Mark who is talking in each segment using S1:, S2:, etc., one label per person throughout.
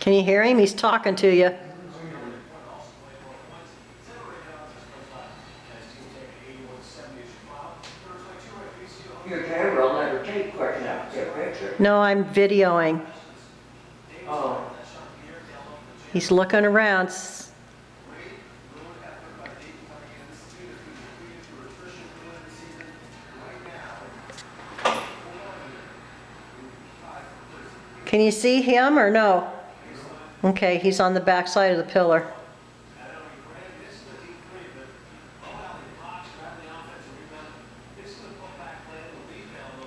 S1: Can you hear him? He's talking to you.
S2: Your camera will never take quick enough to get a picture.
S1: No, I'm videoing.
S2: Oh.
S1: He's looking around. Can you see him or no? Okay, he's on the back side of the pillar.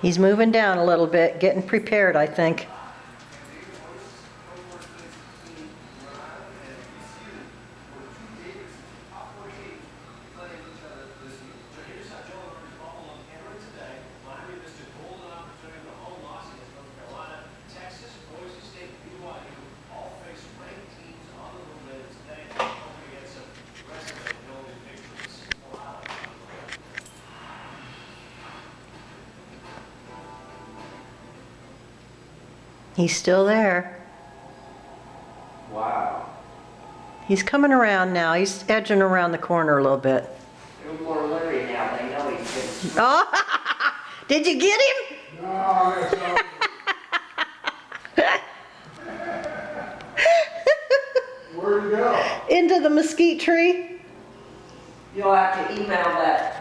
S1: He's moving down a little bit, getting prepared, I think. He's still there.
S2: Wow.
S1: He's coming around now. He's edging around the corner a little bit.
S2: They're more leery now. They know he's been.
S1: Oh, did you get him?
S3: No, that's not. Where'd he go?
S1: Into the mesquite tree?
S2: You'll have to email that